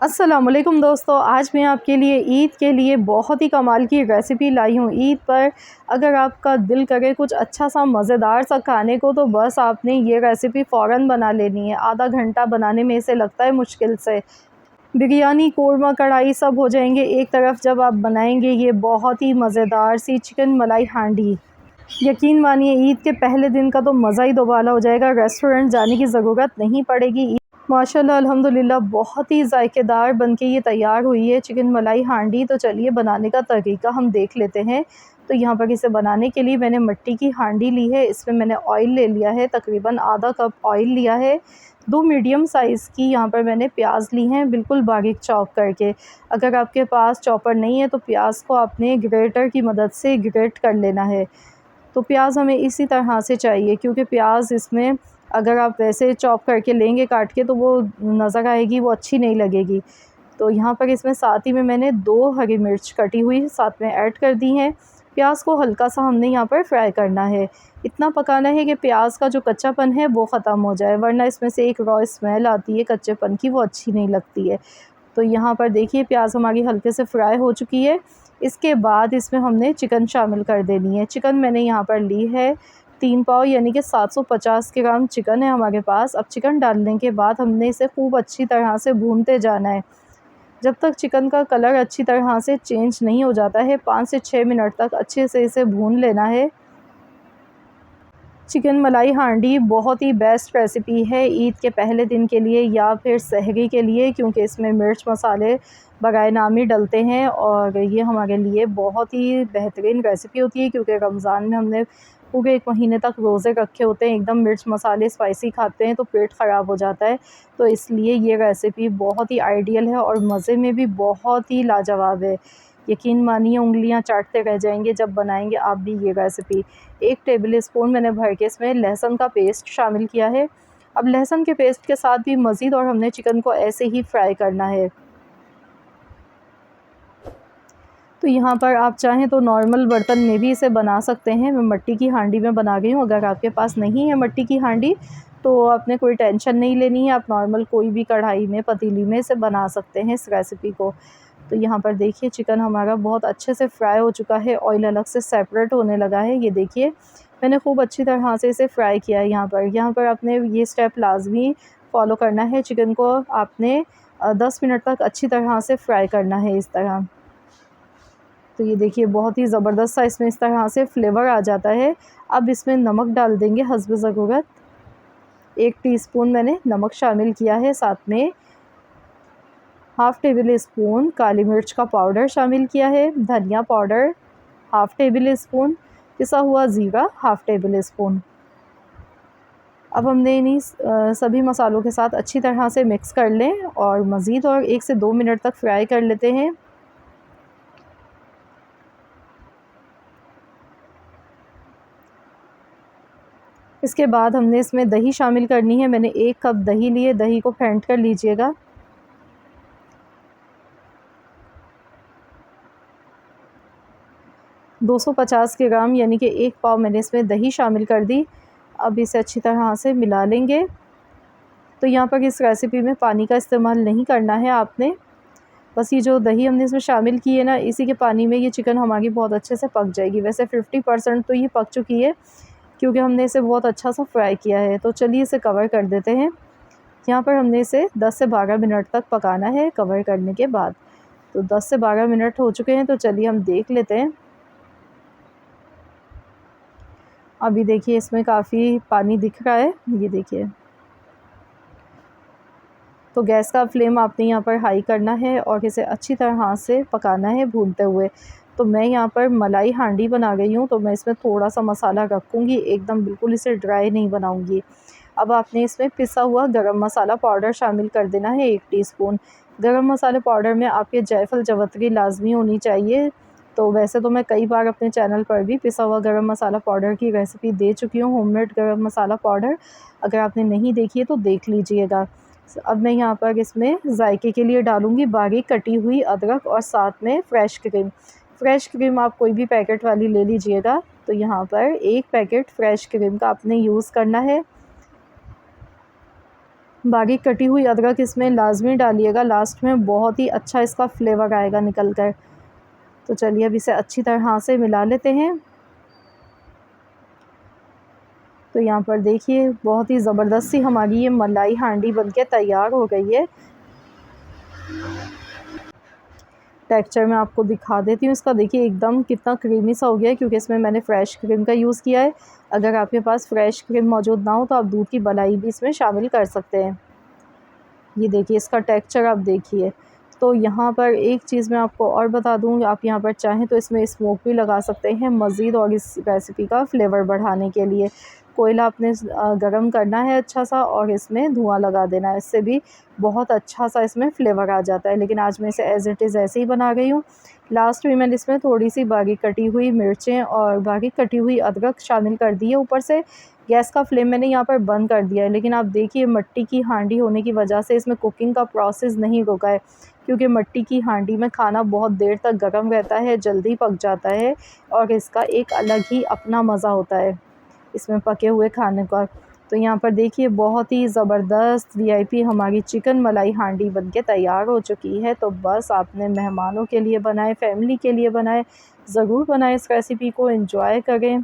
अस्सलामुअलैकुम दोस्तों, आज मैं आपके लिए ईद के लिए बहुत ही कमाल की रेसिपी लाई हूँ। ईद पर अगर आपका दिल करे कुछ अच्छा सा मज़ेदार सा खाने को, तो बस आपने ये रेसिपी फ़ौरन बना लेनी है। आधा घंटा बनाने में इसे लगता है मुश्किल से। बिरयानी, कोरमा, कढ़ाई सब हो जाएंगे एक तरफ जब आप बनाएंगे ये बहुत ही मज़ेदार सी चिकन मलाई हांडी। यकीन मानिए ईद के पहले दिन का तो मज़ा ही दोबाला हो जाएगा। रेस्टोरेंट जाने की ज़रूरत नहीं पड़ेगी। माशाल्लाह अल्हम्दुलिल्लाह बहुत ही ज़ायकेदार बनके ये तैयार हुई है चिकन मलाई हांडी। तो चलिए बनाने का तरीका हम देख लेते हैं। तो यहाँ पर इसे बनाने के लिए मैंने मिट्टी की हांडी ली है। इसमें मैंने ऑयल ले लिया है, तकरीबन आधा कप ऑयल लिया है। 2 मीडियम साइज़ की यहाँ पर मैंने प्याज ली हैं, बिल्कुल बारीक चॉप करके। अगर आपके पास चॉपर नहीं है तो प्याज को आपने ग्रेटर की मदद से ग्रेट कर लेना है। तो प्याज हमें इसी तरह से चाहिए, क्योंकि प्याज इसमें अगर आप वैसे चॉप करके लेंगे काट के तो वो नज़र आएगी, वो अच्छी नहीं लगेगी। तो यहाँ पर इसमें साथ ही में मैंने 2 हरी मिर्च कटी हुई साथ में ऐड कर दी हैं। प्याज को हल्का सा हमने यहाँ पर फ्राई करना है। इतना पकाना है कि प्याज का जो कच्चापन है वो ख़त्म हो जाए, वरना इसमें से एक रॉ स्मेल आती है कच्चेपन की, वो अच्छी नहीं लगती है। तो यहाँ पर देखिए प्याज हमारी हल्के से फ्राई हो चुकी है। इसके बाद इसमें हमने चिकन शामिल कर देनी है। चिकन मैंने यहाँ पर ली है 3 पाव, यानी कि 750 ग्राम चिकन है हमारे पास। अब चिकन डालने के बाद हमने इसे खूब अच्छी तरह से भूनते जाना है। जब तक चिकन का कलर अच्छी तरह से चेंज नहीं हो जाता है, 5 से 6 मिनट तक अच्छे से इसे भून लेना है। चिकन मलाई हांडी बहुत ही बेस्ट रेसिपी है ईद के पहले दिन के लिए या फिर सहरी के लिए, क्योंकि इसमें मिर्च मसाले बगैर नाम ही डलते हैं। और ये हमारे लिए बहुत ही बेहतरीन रेसिपी होती है, क्योंकि रमज़ान में हमने पूरे 1 महीने तक रोज़े रखे होते हैं। एकदम मिर्च मसाले स्पाइसी खाते हैं तो पेट ख़राब हो जाता है। तो इसलिए ये रेसिपी बहुत ही आइडियल है और मज़े में भी बहुत ही लाजवाब है। यकीन मानिए उँगलियां चाटते रह जाएंगे जब बनाएंगे आप भी ये रेसिपी। 1 टेबल स्पून मैंने भर के इसमें लहसुन का पेस्ट शामिल किया है। अब लहसुन के पेस्ट के साथ भी मज़ीद और हमने चिकन को ऐसे ही फ्राई करना है। तो यहाँ पर आप चाहें तो नॉर्मल बर्तन में भी इसे बना सकते हैं। मैं मिट्टी की हांडी में बना गई हूँ। अगर आपके पास नहीं है मिट्टी की हांडी तो आपने कोई टेंशन नहीं लेनी है, आप नॉर्मल कोई भी कढ़ाई में, पतीली में इसे बना सकते हैं इस रेसिपी को। तो यहाँ पर देखिए चिकन हमारा बहुत अच्छे से फ्राई हो चुका है, ऑयल अलग से सेपरेट होने लगा है। ये देखिए मैंने खूब अच्छी तरह से इसे फ्राई किया है। यहाँ पर आपने ये स्टेप लाजमी फॉलो करना है। चिकन को आपने 10 मिनट तक अच्छी तरह से फ्राई करना है इस तरह। तो ये देखिए बहुत ही ज़बरदस्त सा इसमें इस तरह से फ्लेवर आ जाता है। अब इसमें नमक डाल देंगे हस्ब ज़रूरत। 1 टीस्पून मैंने नमक शामिल किया है, साथ में हाफ़ टेबल स्पून काली मिर्च का पाउडर शामिल किया है, धनिया पाउडर हाफ़ टेबल स्पून, पिसा हुआ ज़ीरा हाफ़ टेबल स्पून। अब हमने इन्हीं सभी मसालों के साथ अच्छी तरह से मिक्स कर लें और मज़ीद और 1 से 2 मिनट तक फ्राई कर लेते हैं। इसके बाद हमने इसमें दही शामिल करनी है। मैंने 1 कप दही ली है, दही को फेंट कर लीजिएगा। ...250 ग्राम यानी कि 1 पाव मैंने इसमें दही शामिल कर दी। अब इसे अच्छी तरह से मिला लेंगे। तो यहाँ पर इस रेसिपी में पानी का इस्तेमाल नहीं करना है आपने, बस ये जो दही हमने इसमें शामिल की है ना, इसी के पानी में ये चिकन हमारी बहुत अच्छे से पक जाएगी। वैसे 50% तो ये पक चुकी है, क्योंकि हमने इसे बहुत अच्छा सा फ्राई किया है। तो चलिए इसे कवर कर देते हैं। यहाँ पर हमने इसे 10 से 12 मिनट तक पकाना है कवर करने के बाद। तो 10 से 12 मिनट हो चुके हैं, तो चलिए हम देख लेते हैं। अभी देखिए इसमें काफ़ी पानी दिख रहा है, ये देखिए। तो गैस का फ्लेम आपने यहाँ पर हाई करना है और इसे अच्छी तरह से पकाना है भूनते हुए। तो मैं यहाँ पर मलाई हांडी बना गई हूँ, तो मैं इसमें थोड़ा सा मसाला रखूँगी, एकदम बिल्कुल इसे ड्राई नहीं बनाऊँगी। अब आपने इसमें पिसा हुआ गरम मसाला पाउडर शामिल कर देना है 1 टीस्पून। गरम मसाले पाउडर में आपके जायफल जवत्री लाजमी होनी चाहिए। तो वैसे तो मैं कई बार अपने चैनल पर भी पिसा हुआ गरम मसाला पाउडर की रेसिपी दे चुकी हूँ, होममेड गरम मसाला पाउडर। अगर आपने नहीं देखी है तो देख लीजिएगा। अब मैं यहाँ पर इसमें जायके के लिए डालूँगी बारीक कटी हुई अदरक और साथ में फ्रेश क्रीम। फ्रेश क्रीम आप कोई भी पैकेट वाली ले लीजिएगा। तो यहाँ पर 1 पैकेट फ्रेश क्रीम का आपने यूज़ करना है। बारीक कटी हुई अदरक इसमें लाजमी डालिएगा, लास्ट में बहुत ही अच्छा इसका फ्लेवर आएगा निकल कर। तो चलिए अब इसे अच्छी तरह से मिला लेते हैं। तो यहाँ पर देखिए बहुत ही ज़बरदस्त सी हमारी ये मलाई हांडी बनके तैयार हो गई है। टेक्सचर मैं आपको दिखा देती हूँ इसका, देखिए एकदम कितना क्रीमी सा हो गया है, क्योंकि इसमें मैंने फ़्रेश क्रीम का यूज़ किया है। अगर आपके पास फ़्रेश क्रीम मौजूद ना हो तो आप दूध की मलाई भी इसमें शामिल कर सकते हैं। ये देखिए इसका टेक्सचर आप देखिए। तो यहाँ पर एक चीज़ मैं आपको और बता दूँ, आप यहाँ पर चाहें तो इसमें स्मोक भी लगा सकते हैं मज़ीद, और इस रेसिपी का फ्लेवर बढ़ाने के लिए कोयला आपने गरम करना है अच्छा सा, और इसमें धुआं लगा देना है, इससे भी बहुत अच्छा सा इसमें फ्लेवर आ जाता है। लेकिन आज मैं इसे एज़ इट इज़ ऐसे ही बना रही हूँ। लास्ट में मैंने इसमें थोड़ी सी बारीक कटी हुई मिर्चें और बारीक कटी हुई अदरक शामिल कर दी है ऊपर से। गैस का फ्लेम मैंने यहाँ पर बंद कर दिया है, लेकिन आप देखिए मिट्टी की हांडी होने की वजह से इसमें कुकिंग का प्रोसेस नहीं रुका है, क्योंकि मिट्टी की हांडी में खाना बहुत देर तक गर्म रहता है, जल्दी पक जाता है, और इसका एक अलग ही अपना मज़ा होता है इसमें पके हुए खाने का। तो यहाँ पर देखिए बहुत ही ज़बरदस्त वीआईपी हमारी चिकन मलाई हांडी बनके तैयार हो चुकी है। तो बस आपने मेहमानों के लिए बनाए, फैमिली के लिए बनाए, ज़रूर बनाएं इस रेसिपी को, एंजॉय करें।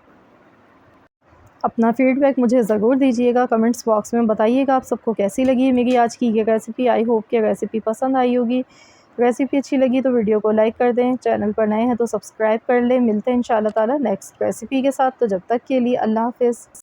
अपना फ़ीडबैक मुझे ज़रूर दीजिएगा, कमेंट्स बॉक्स में बताइएगा आप सबको कैसी लगी मेरी आज की ये रेसिपी। आई होप कि रेसिपी पसंद आई होगी। रेसिपी अच्छी लगी तो वीडियो को लाइक कर दें, चैनल पर नए हैं तो सब्सक्राइब कर लें। मिलते हैं इंशाल्लाह ताला नेक्स्ट रेसिपी के साथ। तो जब तक के लिए अल्लाह हाफ़िज़।